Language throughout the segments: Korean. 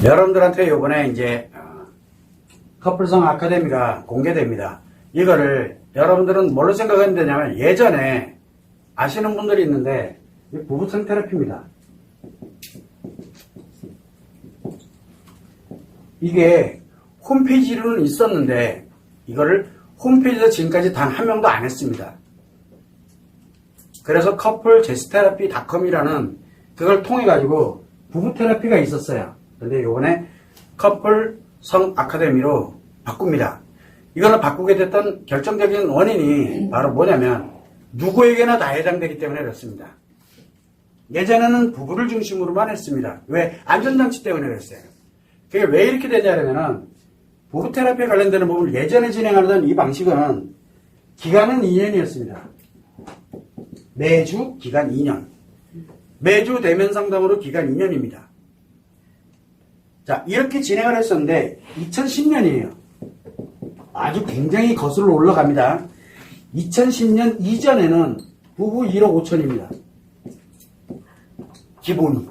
여러분들한테 요번에 이제 커플성 아카데미가 공개됩니다. 이거를 여러분들은 뭘로 생각했느냐면 예전에 아시는 분들이 있는데 부부성 테라피입니다. 이게 홈페이지로는 있었는데 이거를 홈페이지에서 지금까지 단 한 명도 안 했습니다. 그래서 커플 제스테라피닷컴이라는 그걸 통해 가지고 부부 테라피가 있었어요. 근데 요번에 커플 성 아카데미로 바꿉니다. 이거는 바꾸게 됐던 결정적인 원인이 바로 뭐냐면 누구에게나 다 해당되기 때문에 그렇습니다. 예전에는 부부를 중심으로만 했습니다. 왜? 안전장치 때문에 그랬어요. 그게 왜 이렇게 되냐면은 부부 테라피에 관련되는 부분을 예전에 진행하던 이 방식은 기간은 2년이었습니다. 매주 기간 2년. 매주 대면 상담으로 기간 2년입니다. 자, 이렇게 진행을 했었는데 2010년이에요. 아주 굉장히 거슬러 올라갑니다. 2010년 이전에는 부부 1억 5천입니다. 기본이.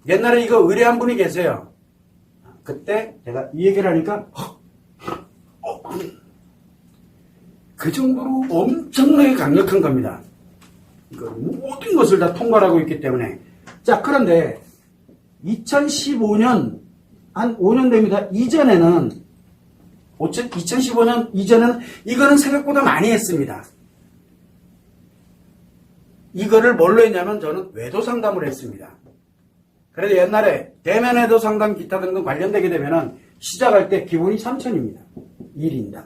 옛날에 이거 의뢰한 분이 계세요. 그때 제가 이 얘기를 하니까 그 정도로 엄청나게 강력한 겁니다. 이거 모든 것을 다 통과하고 있기 때문에. 자, 그런데 2015년 한 5년 됩니다. 이전에는 2015년 이전에는 이거는 생각보다 많이 했습니다. 이거를 뭘로 했냐면 저는 외도 상담을 했습니다. 그래서 옛날에 대면 외도 상담 기타 등등 관련되게 되면은 시작할 때 기본이 3,000입니다. 1인당.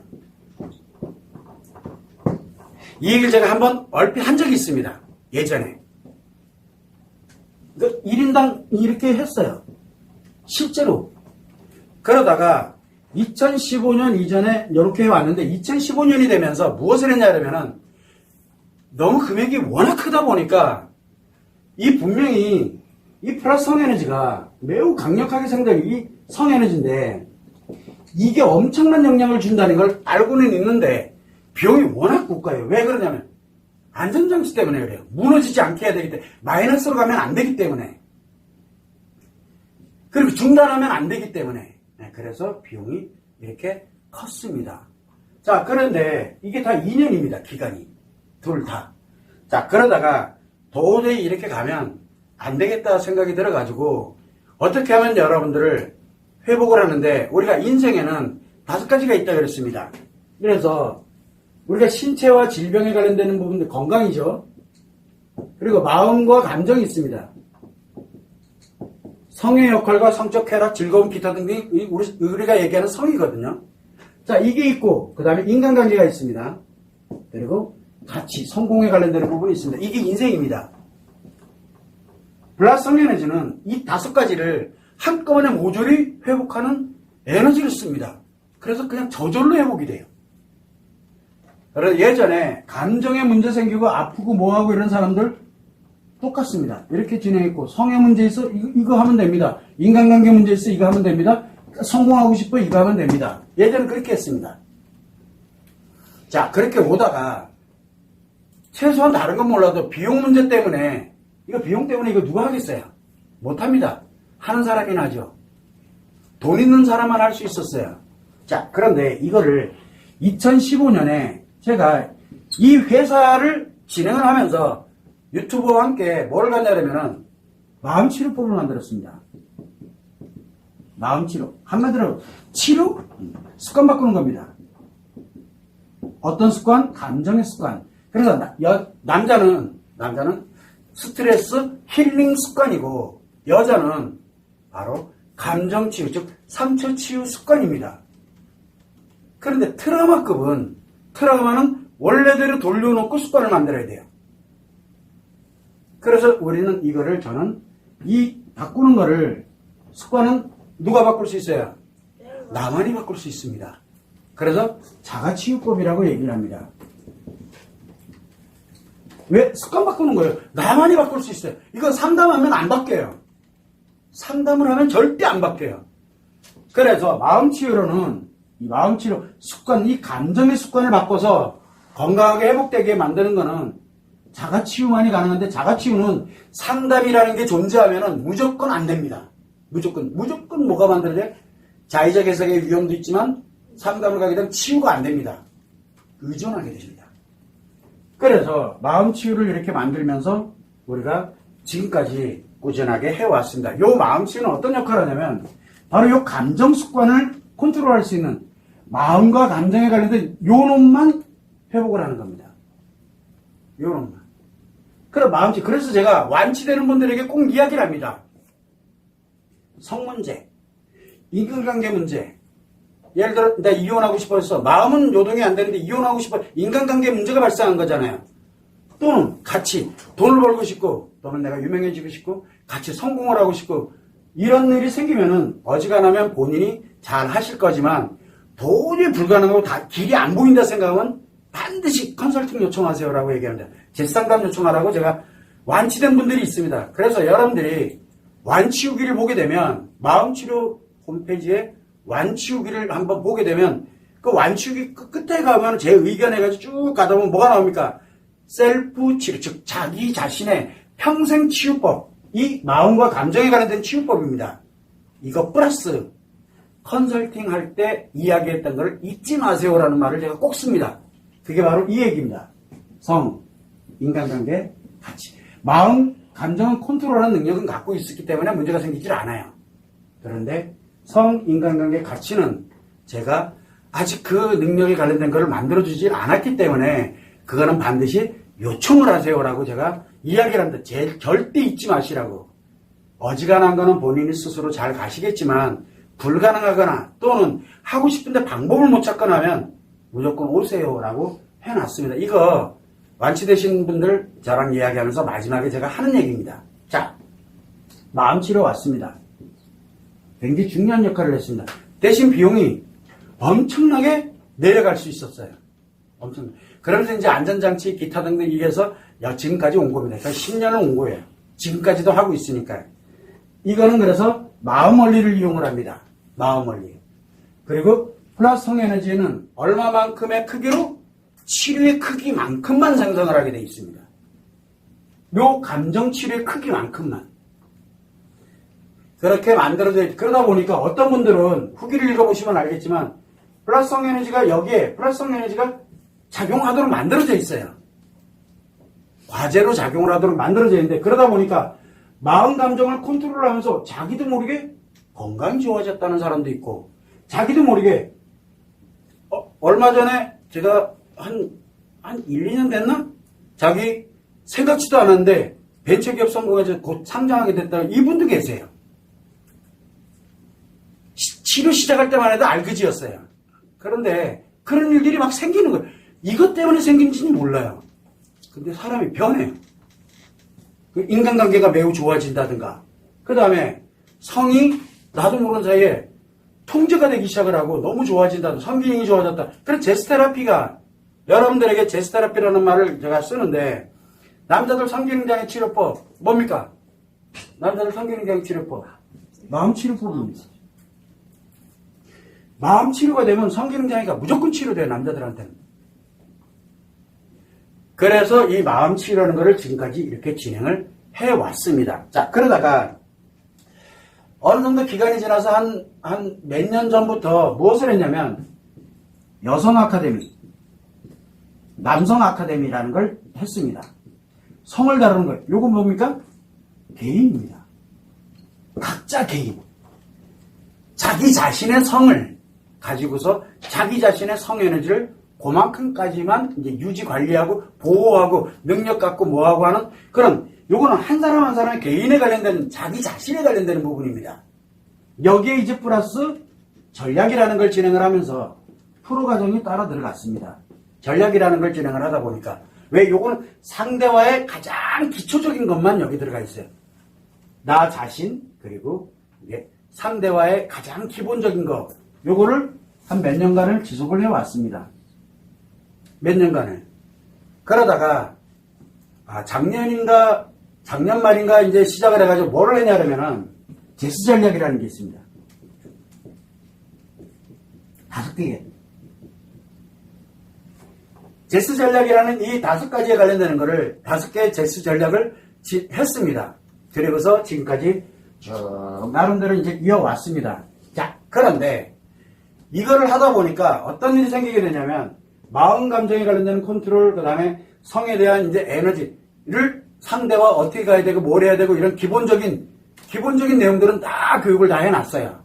이 얘기를 제가 한번 얼핏 한 적이 있습니다. 예전에. 1인당 이렇게 했어요. 실제로. 그러다가 2015년 이전에 이렇게 해왔는데 2015년이 되면서 무엇을 했냐면은 너무 금액이 워낙 크다 보니까 이 분명히 이 플러스 성에너지가 매우 강력하게 생각이 이 성에너지인데 이게 엄청난 영향을 준다는 걸 알고는 있는데 비용이 워낙 고가예요. 왜 그러냐면 안전장치 때문에 그래요. 무너지지 않게 해야 되기 때문에 마이너스로 가면 안 되기 때문에 그리고 중단하면 안 되기 때문에 그래서 비용이 이렇게 컸습니다. 자, 그런데 이게 다 2년입니다. 기간이. 둘 다. 자, 그러다가 도저히 이렇게 가면 안 되겠다 생각이 들어가지고 어떻게 하면 여러분들을 회복을 하는데 우리가 인생에는 5가지가 있다 그랬습니다. 그래서 우리가 신체와 질병에 관련되는 부분들 건강이죠. 그리고 마음과 감정이 있습니다. 성의 역할과 성적 쾌락, 즐거움, 기타 등등이 우리가 얘기하는 성이거든요. 자, 이게 있고 그 다음에 인간관계가 있습니다. 그리고 가치, 성공에 관련되는 부분이 있습니다. 이게 인생입니다. 플러스 성에너지는 이 5가지를 한꺼번에 모조리 회복하는 에너지를 씁니다. 그래서 그냥 저절로 회복이 돼요. 그래서 예전에 감정에 문제 생기고 아프고 뭐하고 이런 사람들 똑같습니다. 이렇게 진행했고 성의 문제 있어 이거 하면 됩니다. 인간관계 문제 있어 이거 하면 됩니다. 성공하고 싶어 이거 하면 됩니다. 예전에 그렇게 했습니다. 자, 그렇게 오다가 최소한 다른 건 몰라도 비용 문제 때문에 이거 비용 때문에 이거 누가 하겠어요? 못합니다. 하는 사람이나 하죠. 돈 있는 사람만 할 수 있었어요. 자, 그런데 이거를 2015년에 제가 이 회사를 진행을 하면서 유튜브와 함께 뭘 갔냐면은 마음치료법을 만들었습니다. 마음치료. 한마디로 치료? 습관 바꾸는 겁니다. 어떤 습관? 감정의 습관. 그래서 남자는 스트레스 힐링 습관이고 여자는 바로 감정 치유, 즉 상처 치유 습관입니다. 그런데 트라우마는 원래대로 돌려놓고 습관을 만들어야 돼요. 그래서 우리는 저는 이 바꾸는 거를 습관은 누가 바꿀 수 있어요? 나만이 바꿀 수 있습니다. 그래서 자가치유법이라고 얘기를 합니다. 왜? 습관 바꾸는 거예요. 나만이 바꿀 수 있어요. 이거 상담하면 안 바뀌어요. 상담을 하면 절대 안 바뀌어요. 그래서 마음치유로는 이 마음치료 습관, 이 감정의 습관을 바꿔서 건강하게 회복되게 만드는 거는 자가치유만이 가능한데 자가치유는 상담이라는 게 존재하면 무조건 안 됩니다. 무조건 뭐가 만들어져요? 자의적 해석의 위험도 있지만 상담을 가게 되면 치유가 안 됩니다. 의존하게 되십니다. 그래서 마음 치유를 이렇게 만들면서 우리가 지금까지 꾸준하게 해왔습니다. 요 마음 치유는 어떤 역할을 하냐면 바로 요 감정 습관을 컨트롤할 수 있는 마음과 감정에 관련된 요 놈만 회복을 하는 겁니다. 요 놈만. 그럼 마음 치유. 그래서 제가 완치되는 분들에게 꼭 이야기를 합니다. 성문제, 인간관계 문제. 예를 들어 내가 이혼하고 싶어서 마음은 요동이 안 되는데 이혼하고 싶어 인간관계 문제가 발생한 거잖아요. 또는 같이 돈을 벌고 싶고 또는 내가 유명해지고 싶고 같이 성공을 하고 싶고 이런 일이 생기면은 어지간하면 본인이 잘 하실 거지만 도저히 불가능하고 다 길이 안 보인다 생각하면 반드시 컨설팅 요청하세요라고 얘기합니다. 재상담 요청하라고 제가 완치된 분들이 있습니다. 그래서 여러분들이 완치후기를 보게 되면 마음치료 홈페이지에 완치후기를 한번 보게 되면 그 완치후기 끝에 가면 제 의견 해가지고 쭉 가다 보면 뭐가 나옵니까? 셀프 치료, 즉 자기 자신의 평생 치유법, 이 마음과 감정에 관련된 치유법입니다. 이거 플러스 컨설팅 할 때 이야기했던 걸 잊지 마세요라는 말을 제가 꼭 씁니다. 그게 바로 이 얘기입니다. 성, 인간관계, 가치. 마음, 감정은 컨트롤하는 능력은 갖고 있었기 때문에 문제가 생기질 않아요. 그런데 성, 인간관계, 가치는 제가 아직 그 능력에 관련된 것을 만들어주지 않았기 때문에 그거는 반드시 요청을 하세요라고 제가 이야기를 합니다. 절대 잊지 마시라고. 어지간한 거는 본인이 스스로 잘 가시겠지만 불가능하거나 또는 하고 싶은데 방법을 못 찾거나 하면 무조건 오세요라고 해놨습니다. 이거 완치되신 분들 저랑 이야기하면서 마지막에 제가 하는 얘기입니다. 자, 마음치료 왔습니다. 굉장히 중요한 역할을 했습니다. 대신 비용이 엄청나게 내려갈 수 있었어요. 엄청. 그러면서 이제 안전장치, 기타 등등 이래서 지금까지 온 겁니다. 그러니까 10년을 온 거예요. 지금까지도 하고 있으니까요. 이거는 그래서 마음 원리를 이용을 합니다. 마음 원리. 그리고 플러스 성에너지는 얼마만큼의 크기로 치료의 크기만큼만 생성을 하게 되어 있습니다. 요 감정 치료의 크기만큼만. 그렇게 만들어져 그러다 보니까 어떤 분들은 후기를 읽어보시면 알겠지만 플러스성 에너지가 여기에 플러스성 에너지가 작용하도록 만들어져 있어요. 과제로 작용을 하도록 만들어져 있는데 그러다 보니까 마음 감정을 컨트롤하면서 자기도 모르게 건강이 좋아졌다는 사람도 있고 자기도 모르게 얼마 전에 제가 한 1, 2년 됐나? 자기 생각지도 않았는데 벤처기업 성공해서 곧 상장하게 됐다는 이분도 계세요. 치료 시작할 때만 해도 알그지였어요. 그런데 그런 일들이 막 생기는 거예요. 이것 때문에 생긴지는 몰라요. 근데 사람이 변해요. 인간관계가 매우 좋아진다든가 그 다음에 성이 나도 모르는 사이에 통제가 되기 시작을 하고 너무 좋아진다든가 성기능이 좋아졌다. 그래서 제스테라피가 여러분들에게 제스테라피라는 말을 제가 쓰는데 남자들 성기능장애 치료법 뭡니까? 남자들 성기능장애 치료법 마음치료법입니다. 마음치료가 되면 성기능장애가 무조건 치료돼요. 남자들한테는. 그래서 이 마음치료라는 것을 지금까지 이렇게 진행을 해왔습니다. 자, 그러다가 어느 정도 기간이 지나서 한 몇 년 전부터 무엇을 했냐면 여성 아카데미, 남성 아카데미라는 걸 했습니다. 성을 다루는 거예요. 요건 뭡니까? 개인입니다. 각자 개인. 자기 자신의 성을 가지고서 자기 자신의 성 에너지를 그만큼까지만 이제 유지 관리하고 보호하고 능력 갖고 뭐하고 하는 그런 요거는 한 사람 한 사람의 개인에 관련된 자기 자신에 관련되는 부분입니다. 여기에 이제 플러스 전략이라는 걸 진행을 하면서 프로 과정이 따라 들어갔습니다. 전략이라는 걸 진행을 하다 보니까 왜 요거는 상대와의 가장 기초적인 것만 여기 들어가 있어요. 나 자신 그리고 이게 상대와의 가장 기본적인 거 요거를 한 몇 년간을 지속을 해왔습니다. 몇 년간을. 그러다가 작년 말인가 이제 시작을 해가지고 뭐를 했냐면은 제스 전략이라는 게 있습니다. 5개. 제스 전략이라는 이 5가지에 관련되는 거를 5개의 제스 전략을 했습니다. 그리고서 지금까지 쭉 나름대로 이제 이어왔습니다. 자, 그런데 이거를 하다 보니까 어떤 일이 생기게 되냐면 마음 감정에 관련된 컨트롤, 그 다음에 성에 대한 이제 에너지를 상대와 어떻게 가야 되고 뭘 해야 되고 이런 기본적인 내용들은 다 교육을 다 해놨어요.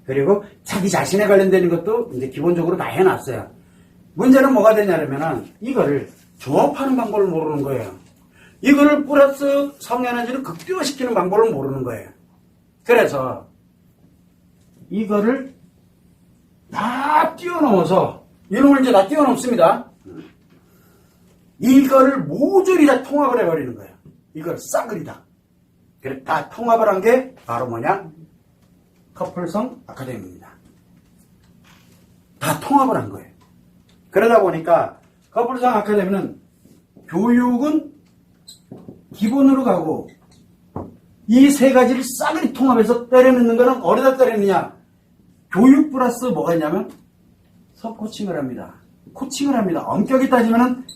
그리고 자기 자신에 관련되는 것도 이제 기본적으로 다 해놨어요. 문제는 뭐가 되냐면은 이거를 조합하는 방법을 모르는 거예요. 이거를 플러스 성에너지를 극대화시키는 방법을 모르는 거예요. 그래서 이거를 다 뛰어넘어서 이놈을 이제 다 뛰어넘습니다. 이거를 모조리 다 통합을 해버리는 거예요. 이걸 싸그리다. 그래 다 통합을 한 게 바로 뭐냐? 커플성 아카데미입니다. 다 통합을 한 거예요. 그러다 보니까 커플성 아카데미는 교육은 기본으로 가고 이 세 가지를 싸그리 통합해서 때려넣는 거는 어디다 때려넣느냐? 교육 플러스 뭐가 있냐면 서코칭을 합니다. 코칭을 합니다. 엄격히 따지면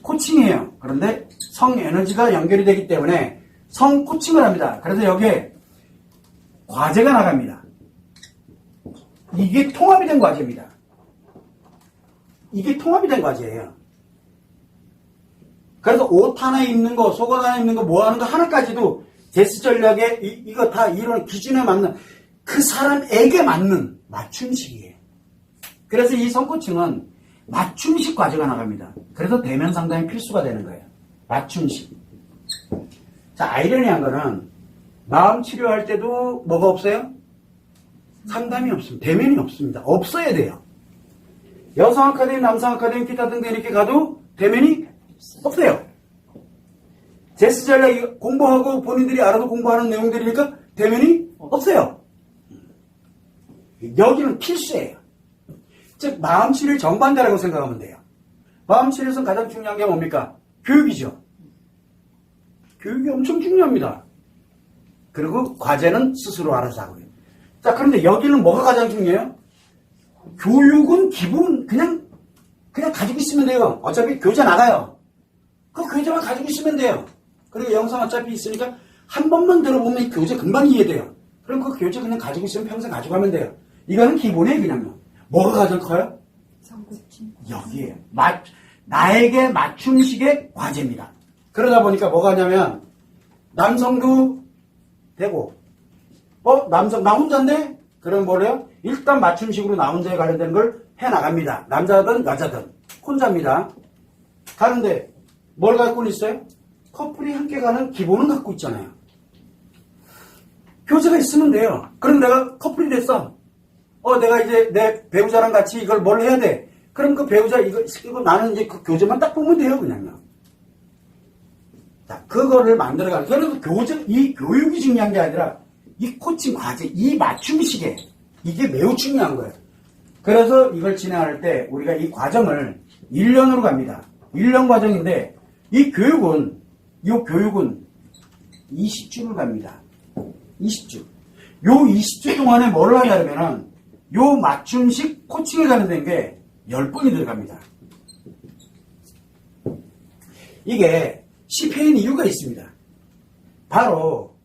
코칭이에요. 그런데 성에너지가 연결이 되기 때문에 성코칭을 합니다. 그래서 여기에 과제가 나갑니다. 이게 통합이 된 과제입니다. 이게 통합이 된 과제예요. 그래서 옷 하나 입는 거, 속옷 하나 입는 거, 뭐 하는 거 하나까지도 제스 전략에 이거 다 이런 기준에 맞는 그 사람에게 맞는 맞춤식이에요. 그래서 이 성코칭은 맞춤식 과제가 나갑니다. 그래서 대면 상담이 필수가 되는 거예요. 맞춤식. 자, 아이러니한 거는 마음 치료할 때도 뭐가 없어요? 상담이 없습니다. 대면이 없습니다. 없어야 돼요. 여성 아카데미, 남성 아카데미, 기타 등등 이렇게 가도 대면이 없어요. 제스 전략 공부하고 본인들이 알아서 공부하는 내용들이니까 대면이 없어요. 여기는 필수예요. 즉 마음치료의 정반대라고 생각하면 돼요. 마음치료에서는 가장 중요한 게 뭡니까? 교육이죠. 교육이 엄청 중요합니다. 그리고 과제는 스스로 알아서 하고요. 자, 그런데 여기는 뭐가 가장 중요해요? 교육은 기본 그냥 가지고 있으면 돼요. 어차피 교재 나가요. 그 교재만 가지고 있으면 돼요. 그리고 영상 어차피 있으니까 한 번만 들어보면 이 교재 금방 이해돼요. 그럼 그 교재 그냥 가지고 있으면 평생 가지고 가면 돼요. 이거는 기본이에요, 그냥요. 뭐가 가장 커요? 여기에요. 나에게 맞춤식의 과제입니다. 그러다 보니까 뭐가 하냐면, 남성도 되고, 남성, 나 혼자인데? 그럼 뭐래요? 일단 맞춤식으로 나 혼자에 관련된 걸 해나갑니다. 남자든 여자든. 혼자입니다. 가는데, 뭘 갖고 있어요? 커플이 함께 가는 기본은 갖고 있잖아요. 교재가 있으면 돼요. 그럼 내가 커플이 됐어. 내가 이제 내 배우자랑 같이 이걸 뭘 해야 돼. 그럼 그 배우자 이거 나는 이제 그 교재만 딱 보면 돼요, 그냥요. 자, 그거를 만들어가는. 그래서 이 교육이 중요한 게 아니라 이 코칭 과제, 이 맞춤식에 이게 매우 중요한 거예요. 그래서 이걸 진행할 때 우리가 이 과정을 1년으로 갑니다. 1년 과정인데 이 교육은 20주를 갑니다. 20주. 요 20주 동안에 뭘 하냐면은 요 맞춤식 코칭에 관련된 게 10번이 들어갑니다. 이게 10회인 이유가 있습니다. 바로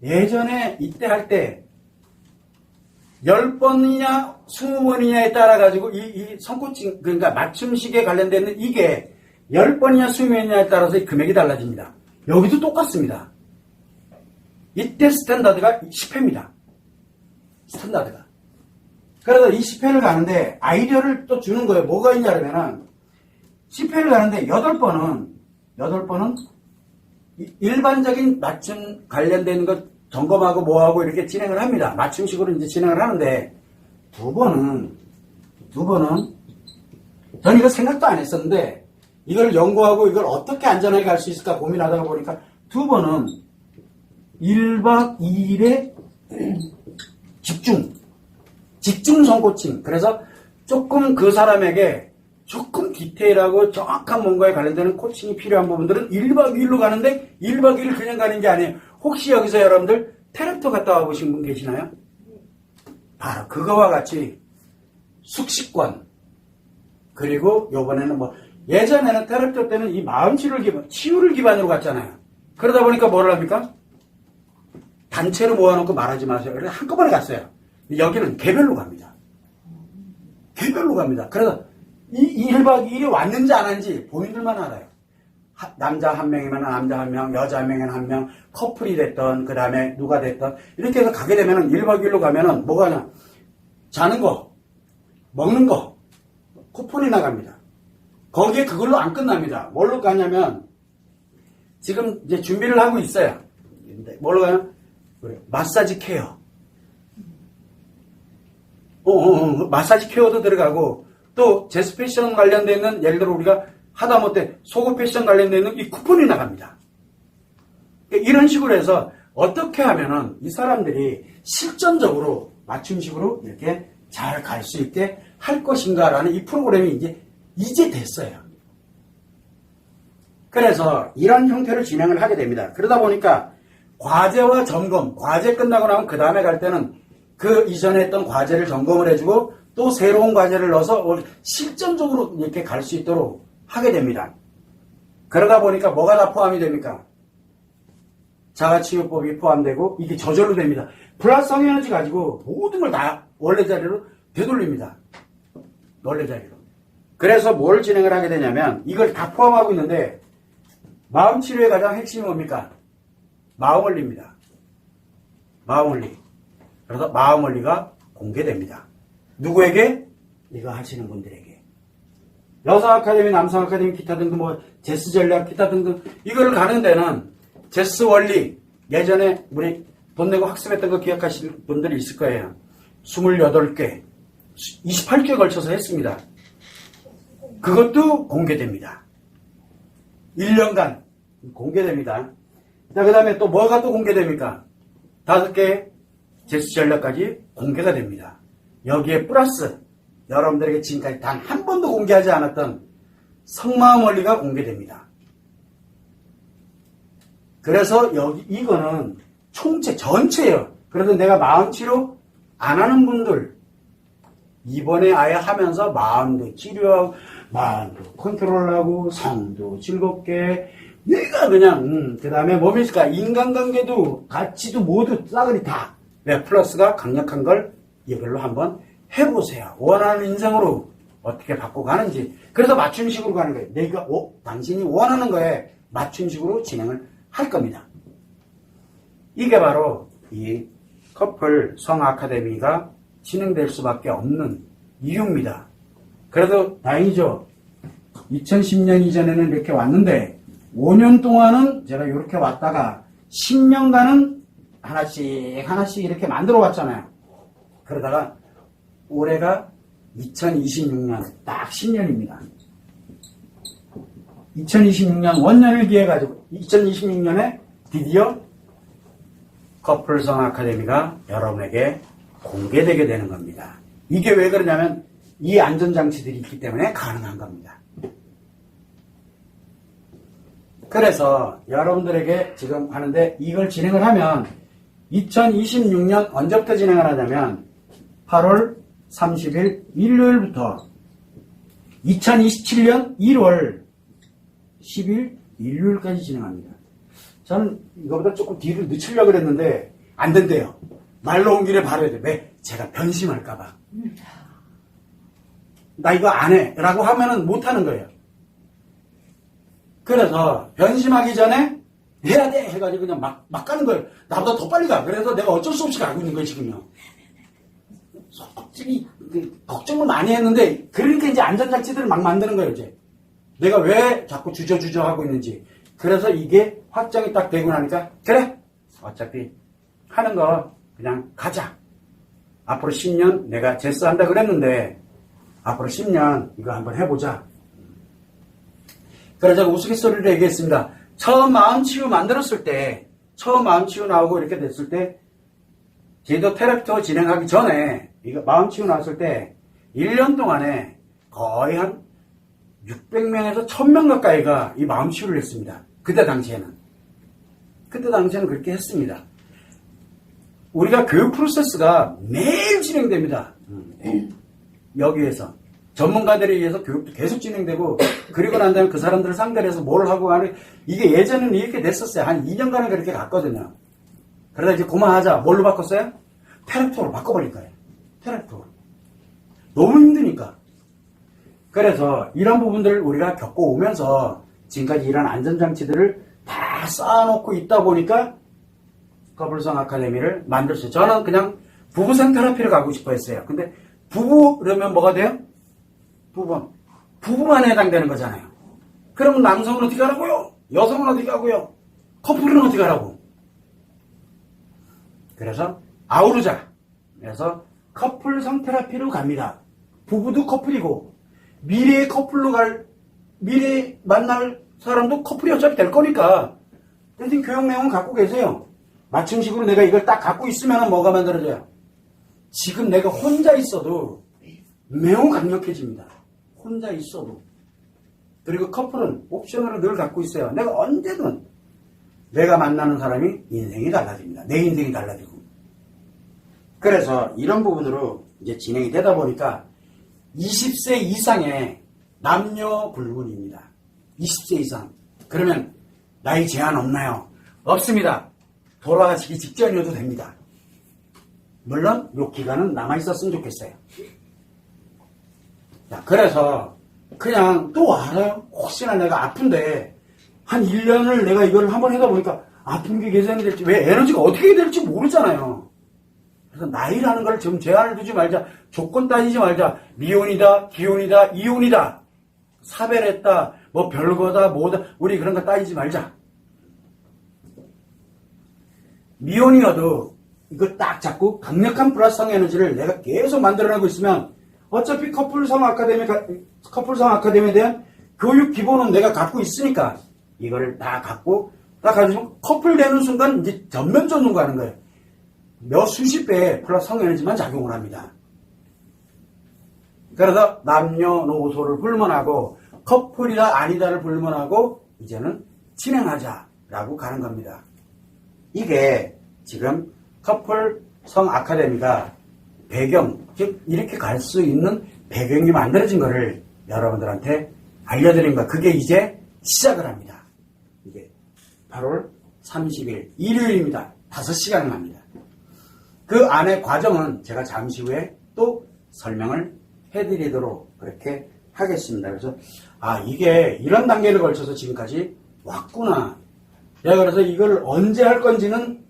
예전에 이때 할 때 10번이냐 20번이냐에 따라 가지고 이 성코칭 그러니까 맞춤식에 관련된 이게 10번이냐 20번이냐에 따라서 이 금액이 달라집니다. 여기도 똑같습니다. 이때 스탠다드가 10회입니다. 스탠다드가. 그래서 이 10회를 가는데 아이디어를 또 주는 거예요. 뭐가 있냐면은 10회를 가는데 8번은 일반적인 맞춤 관련된 것 점검하고 뭐하고 이렇게 진행을 합니다. 맞춤식으로 이제 진행을 하는데 두 번은 전 이거 생각도 안 했었는데 이걸 연구하고 이걸 어떻게 안전하게 갈 수 있을까 고민하다가 보니까 두 번은 1박 2일의 집중 성코칭. 그래서 조금 그 사람에게 조금 디테일하고 정확한 뭔가에 관련되는 코칭이 필요한 부분들은 1박 2일로 가는데 1박 2일 그냥 가는 게 아니에요. 혹시 여기서 여러분들 테라피터 갔다 와보신 분 계시나요? 바로 그거와 같이 숙식권 그리고 요번에는 예전에는 테라피터 때는 이 마음 치유를 기반으로 갔잖아요. 그러다 보니까 뭐를 합니까? 단체로 모아놓고 말하지 마세요. 그래서 한꺼번에 갔어요. 여기는 개별로 갑니다. 개별로 갑니다. 그래서 이 1박 2일이 왔는지 안 왔는지 본인들만 알아요. 남자 한 명이면 남자 한 명, 여자 한 명이면 한 명, 커플이 됐던, 그 다음에 누가 됐던, 이렇게 해서 가게 되면은 1박 2일로 가면은 뭐가 하냐. 자는 거, 먹는 거, 쿠폰이 나갑니다. 거기에 그걸로 안 끝납니다. 뭘로 가냐면, 지금 이제 준비를 하고 있어요. 뭘로 가냐? 마사지 케어. 마사지 케어도 들어가고, 또 제스 패션 관련되어 있는, 예를 들어 우리가 하다못해 속옷 패션 관련되어 있는 이 쿠폰이 나갑니다. 이런 식으로 해서 어떻게 하면은 이 사람들이 실전적으로 맞춤식으로 이렇게 잘 갈 수 있게 할 것인가라는 이 프로그램이 이제 됐어요. 그래서 이런 형태로 진행을 하게 됩니다. 그러다 보니까 과제와 점검, 과제 끝나고 나면 그 다음에 갈 때는 그 이전에 했던 과제를 점검을 해주고 또 새로운 과제를 넣어서 실전적으로 이렇게 갈 수 있도록 하게 됩니다. 그러다 보니까 뭐가 다 포함이 됩니까? 자가치유법이 포함되고 이게 저절로 됩니다. 플러스 성에너지 가지고 모든 걸 다 원래 자리로 되돌립니다. 원래 자리로. 그래서 뭘 진행을 하게 되냐면 이걸 다 포함하고 있는데 마음치료의 가장 핵심이 뭡니까? 마음원리입니다. 마음원리. 그래서 마음원리가 공개됩니다. 누구에게? 이거 하시는 분들에게. 여성 아카데미, 남성 아카데미, 기타 등등, 제스 전략, 기타 등등, 이걸 가는 데는 제스 원리, 예전에 우리 돈 내고 학습했던 거 기억하실 분들이 있을 거예요. 28개, 28개에 걸쳐서 했습니다. 그것도 공개됩니다. 1년간 공개됩니다. 자, 그 다음에 또 뭐가 또 공개됩니까? 5개 제스 전략까지 공개가 됩니다. 여기에 플러스, 여러분들에게 지금까지 단 한 번도 공개하지 않았던 성마음 원리가 공개됩니다. 그래서 이거는 전체예요. 그래서 내가 마음치료 안 하는 분들, 이번에 아예 하면서 마음도 치료하고, 마음도 컨트롤하고, 성도 즐겁게, 내가 그냥, 그 다음에 뭡니까? 인간관계도, 가치도 모두 싸그리 다. 플러스가 강력한 걸 이걸로 한번 해보세요. 원하는 인생으로 어떻게 바꿔가는지. 그래서 맞춤식으로 가는 거예요. 내가, 당신이 원하는 거에 맞춤식으로 진행을 할 겁니다. 이게 바로 이 커플 성 아카데미가 진행될 수밖에 없는 이유입니다. 그래도 다행이죠. 2010년 이전에는 이렇게 왔는데 5년 동안은 제가 이렇게 왔다가 10년간은 하나씩 이렇게 만들어 왔잖아요. 그러다가 올해가 2026년 딱 10년입니다. 2026년 원년을 기해 가지고 2026년에 드디어 커플성 아카데미가 여러분에게 공개되게 되는 겁니다. 이게 왜 그러냐면 이 안전장치들이 있기 때문에 가능한 겁니다. 그래서 여러분들에게 지금 하는데 이걸 진행을 하면 2026년 언제부터 진행을 하냐면 8월 30일 일요일부터 2027년 1월 10일 일요일까지 진행합니다. 저는 이거보다 조금 뒤를 늦추려고 그랬는데 안 된대요. 말로 온 길에 바로 해야 돼. 왜? 제가 변심할까봐. 나 이거 안 해 라고 하면은 못 하는 거예요. 그래서 변심하기 전에 해야 돼 해가지고 그냥 막 가는 거예요. 나보다 더 빨리 가. 그래서 내가 어쩔 수 없이 가고 있는 거예요 지금요. 솔직히 걱정을 많이 했는데 그러니까 이제 안전장치들을 막 만드는 거예요 이제. 내가 왜 자꾸 주저주저 하고 있는지. 그래서 이게 확정이 딱 되고 나니까 그래 어차피 하는 거 그냥 가자. 앞으로 10년 내가 제스 한다 그랬는데 앞으로 10년 이거 한번 해보자. 그래서 제가 우스갯소리를 얘기했습니다. 처음 마음치유 만들었을 때 처음 마음치유 나오고 이렇게 됐을 때 제도 테라피터 진행하기 전에 이거 마음치유 나왔을 때 1년 동안에 거의 한 600명에서 1000명 가까이가 이 마음치유를 했습니다. 그때 당시에는 그렇게 했습니다. 우리가 교육 프로세스가 매일 진행됩니다. 여기에서 전문가들에 의해서 교육도 계속 진행되고 그리고 난 다음에 그 사람들을 상대로 해서 뭘 하고 하는 이게 예전에는 이렇게 됐었어요. 한 2년간은 그렇게 갔거든요. 그러다 이제 그만하자. 뭘로 바꿨어요? 테레토로 바꿔버릴 거예요. 테레토로. 너무 힘드니까. 그래서 이런 부분들을 우리가 겪어오면서 지금까지 이런 안전장치들을 다 쌓아놓고 있다 보니까 커플성 아카데미를 만들었어요. 저는 그냥 부부상 테라피를 가고 싶어 했어요. 근데 부부 그러면 뭐가 돼요? 부부만 해당되는 거잖아요. 그러면 남성은 어떻게 하라고요? 여성은 어떻게 하고요? 커플은 어떻게 하라고? 그래서 아우르자. 그래서 커플성 테라피로 갑니다. 부부도 커플이고 미래의 미래에 만날 사람도 커플이 어차피 될 거니까 선생님 교육 내용은 갖고 계세요. 맞춤식으로 내가 이걸 딱 갖고 있으면 뭐가 만들어져요? 지금 내가 혼자 있어도 매우 강력해집니다. 혼자 있어도. 그리고 커플은 옵션으로 늘 갖고 있어요. 내가 언제든 내가 만나는 사람이 인생이 달라집니다. 내 인생이 달라지고. 그래서 이런 부분으로 이제 진행이 되다 보니까 20세 이상의 남녀 불문입니다. 20세 이상. 그러면 나이 제한 없나요? 없습니다. 돌아가시기 직전이어도 됩니다. 물론 요 기간은 남아있었으면 좋겠어요. 자, 그래서 그냥 또 알아요. 혹시나 내가 아픈데 한 1년을 내가 이걸 한번 하다 보니까 아픈 게 개선이 될지 왜 에너지가 어떻게 될지 모르잖아요. 그래서 나이라는 걸 좀 제한을 두지 말자. 조건 따지지 말자. 미혼이다, 기혼이다, 이혼이다. 사별했다, 뭐 별거다, 뭐다. 우리 그런 거 따지지 말자. 미혼이어도 이거 딱 잡고 강력한 플러스성 에너지를 내가 계속 만들어내고 있으면 어차피 커플성 아카데미에 대한 교육 기본은 내가 갖고 있으니까 이거를 다 갖고 딱 가지고 커플 되는 순간 이제 전면전으로 가는 거예요. 몇 수십 배의 플러스성 에너지만 작용을 합니다. 그래서 남녀노소를 불문하고 커플이다 아니다를 불문하고 이제는 진행하자라고 가는 겁니다. 이게 지금 커플성 아카데미가 배경, 즉 이렇게 갈 수 있는 배경이 만들어진 거를 여러분들한테 알려드린 거. 그게 이제 시작을 합니다. 이게 8월 30일 일요일입니다. 5시간을 합니다. 그 안에 과정은 제가 잠시 후에 또 설명을 해드리도록 그렇게 하겠습니다. 그래서 이게 이런 단계를 걸쳐서 지금까지 왔구나. 내가 그래서 이걸 언제 할 건지는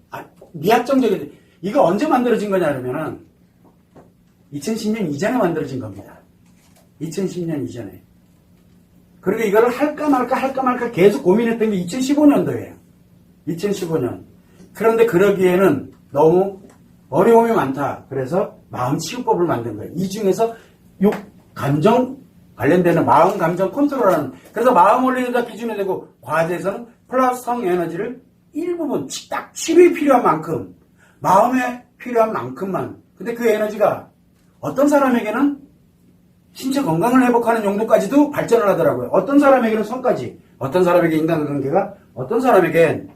미확정적인. 이거 언제 만들어진 거냐 그러면은 2010년 이전에 만들어진 겁니다. 2010년 이전에. 그리고 이거를 할까 말까 계속 고민했던 게 2015년도예요. 2015년. 그런데 그러기에는 너무 어려움이 많다. 그래서 마음치유법을 만든 거예요. 이 중에서 감정 관련되는 마음 감정 컨트롤하는, 그래서 마음 원리에다 기준이 되고 과제에서는 플러스성 에너지를 일부분 딱 치료에 필요한 만큼 마음에 필요한 만큼만. 근데 그 에너지가 어떤 사람에게는 신체 건강을 회복하는 용도까지도 발전을 하더라고요. 어떤 사람에게는 성까지, 어떤 사람에게 인간관계가, 어떤 사람에겐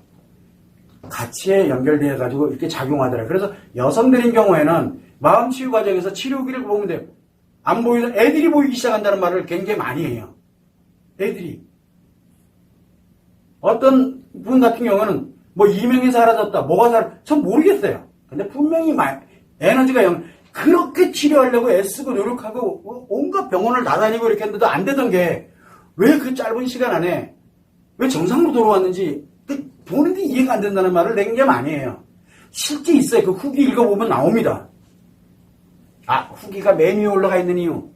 가치에 연결되어 가지고 이렇게 작용하더라고요. 그래서 여성들인 경우에는 마음 치유 과정에서 치료기를 보면 돼요. 안 보이는 애들이 보이기 시작한다는 말을 굉장히 많이 해요. 애들이. 어떤 분 같은 경우는 뭐 이명이 사라졌다, 전 모르겠어요. 근데 분명히 에너지가 그렇게 치료하려고 애쓰고 노력하고 온갖 병원을 나다니고 이렇게 했는데도 안 되던 게 왜 그 짧은 시간 안에 왜 정상으로 돌아왔는지 본인이 이해가 안 된다는 말을 낸 게 아니에요. 실제 있어요. 그 후기 읽어보면 나옵니다. 후기가 맨 위에 올라가 있는 이유.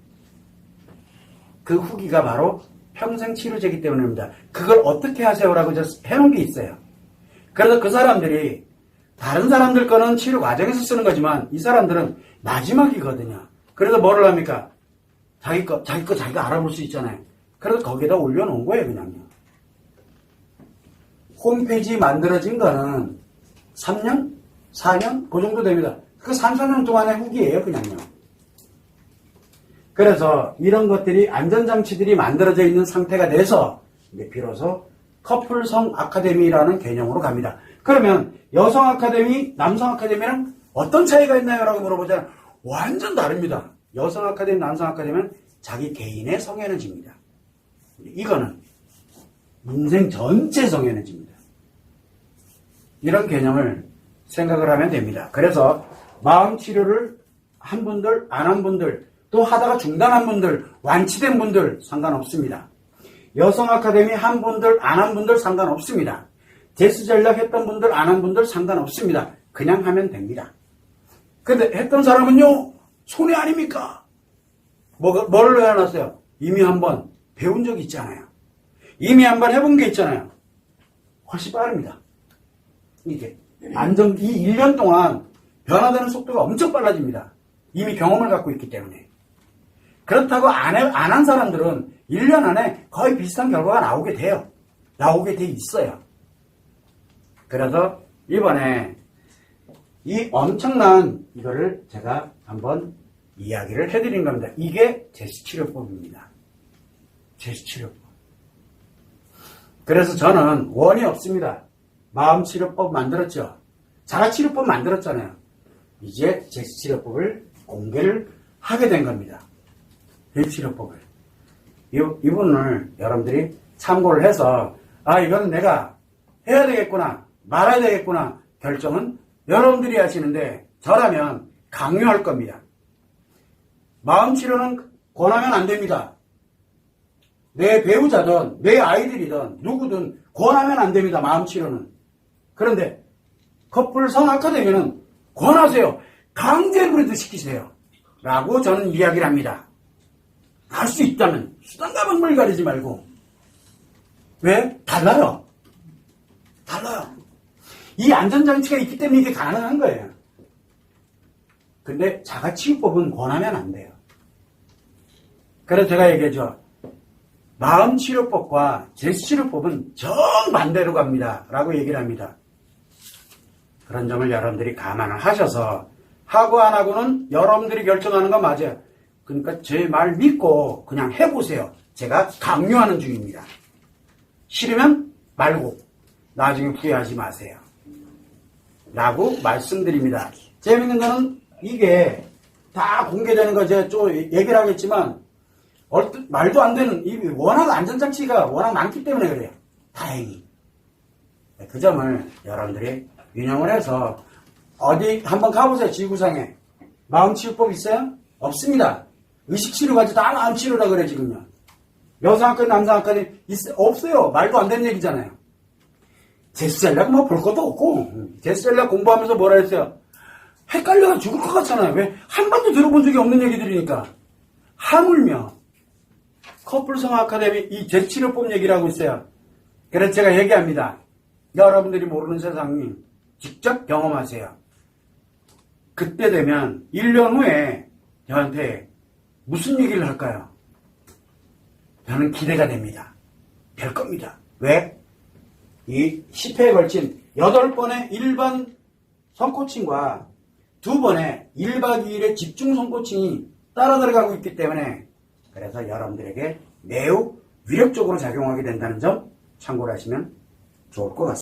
그 후기가 바로 평생 치료제이기 때문입니다. 그걸 어떻게 하세요라고 해놓은 게 있어요. 그래서 그 사람들이 다른 사람들 거는 치료 과정에서 쓰는 거지만 이 사람들은 마지막이거든요. 그래서 뭐를 합니까? 자기 거 자기가 알아볼 수 있잖아요. 그래서 거기에다 올려놓은 거예요, 그냥요. 홈페이지 만들어진 거는 3년? 4년? 그 정도 됩니다. 그 3, 4년 동안의 후기예요, 그냥요. 그래서 이런 것들이 안전장치들이 만들어져 있는 상태가 돼서 이제 비로소 커플성 아카데미라는 개념으로 갑니다. 그러면 여성 아카데미, 남성 아카데미랑 어떤 차이가 있나요? 라고 물어보자면 완전 다릅니다. 여성 아카데미, 남성 아카데미는 자기 개인의 성에너지입니다. 이거는 인생 전체 성에너지입니다. 이런 개념을 생각을 하면 됩니다. 그래서 마음 치료를 한 분들, 안 한 분들, 또 하다가 중단한 분들, 완치된 분들 상관없습니다. 여성 아카데미 한 분들, 안 한 분들 상관없습니다. 제스 전략 했던 분들, 안 한 분들 상관없습니다. 그냥 하면 됩니다. 근데 했던 사람은요, 손해 아닙니까? 뭐를 해놨어요? 이미 한번 배운 적이 있잖아요. 이미 한번 해본 게 있잖아요. 훨씬 빠릅니다. 이게. 이 1년 동안 변화되는 속도가 엄청 빨라집니다. 이미 경험을 갖고 있기 때문에. 그렇다고 안 한 사람들은 1년 안에 거의 비슷한 결과가 나오게 돼요. 나오게 돼 있어요. 그래서 이번에 이 엄청난 이거를 제가 한번 이야기를 해드린 겁니다. 이게 제스치료법입니다. 제스치료법. 그래서 저는 원이 없습니다. 마음치료법 만들었죠. 자가치료법 만들었잖아요. 이제 제스치료법을 공개를 하게 된 겁니다. 제스치료법을. 이분을 여러분들이 참고를 해서 이거는 내가 해야 되겠구나 말아야 되겠구나 결정은 여러분들이 하시는데 저라면 강요할 겁니다. 마음치료는 권하면 안 됩니다. 내 배우자든 내 아이들이든 누구든 권하면 안 됩니다. 마음치료는. 그런데 커플성 아카데미는 권하세요. 강제로 시키세요. 라고 저는 이야기를 합니다. 할 수 있다면 수단과 방법을 가리지 말고. 왜? 달라요. 이 안전장치가 있기 때문에 이게 가능한 거예요. 근데 자가치유법은 권하면 안 돼요. 그래서 제가 얘기하죠. 마음치료법과 제스치료법은 정반대로 갑니다. 라고 얘기를 합니다. 그런 점을 여러분들이 감안을 하셔서 하고 안 하고는 여러분들이 결정하는 건 맞아요. 그러니까 제 말 믿고 그냥 해보세요. 제가 강요하는 중입니다. 싫으면 말고 나중에 후회하지 마세요. 라고 말씀드립니다. 재밌는 거는 이게 다 공개되는 거 제가 좀 얘기를 하겠지만 말도 안 되는 워낙 안전장치가 워낙 많기 때문에 그래요. 다행히. 그 점을 여러분들이 유념을 해서 어디 한번 가보세요. 지구상에. 마음치유법 있어요? 없습니다. 의식치료까지 다 마음치료라 그래 지금요. 여성학과든 남성학과든 없어요. 말도 안 되는 얘기잖아요. 제스전략 뭐 볼 것도 없고 제스전략 공부하면서 뭐라 했어요? 헷갈려가 죽을 것 같잖아요. 왜? 한 번도 들어본 적이 없는 얘기들이니까. 하물며 커플성 아카데미 이 제스치료법 얘기를 하고 있어요. 그래서 제가 얘기합니다. 여러분들이 모르는 세상이 직접 경험하세요. 그때 되면 1년 후에 저한테 무슨 얘기를 할까요? 저는 기대가 됩니다. 될 겁니다. 왜? 이 10회에 걸친 8번의 일반 선코칭과 2번의 1박 2일의 집중 선코칭이 따라 들어가고 있기 때문에 그래서 여러분들에게 매우 위력적으로 작용하게 된다는 점 참고를 하시면 좋을 것 같습니다.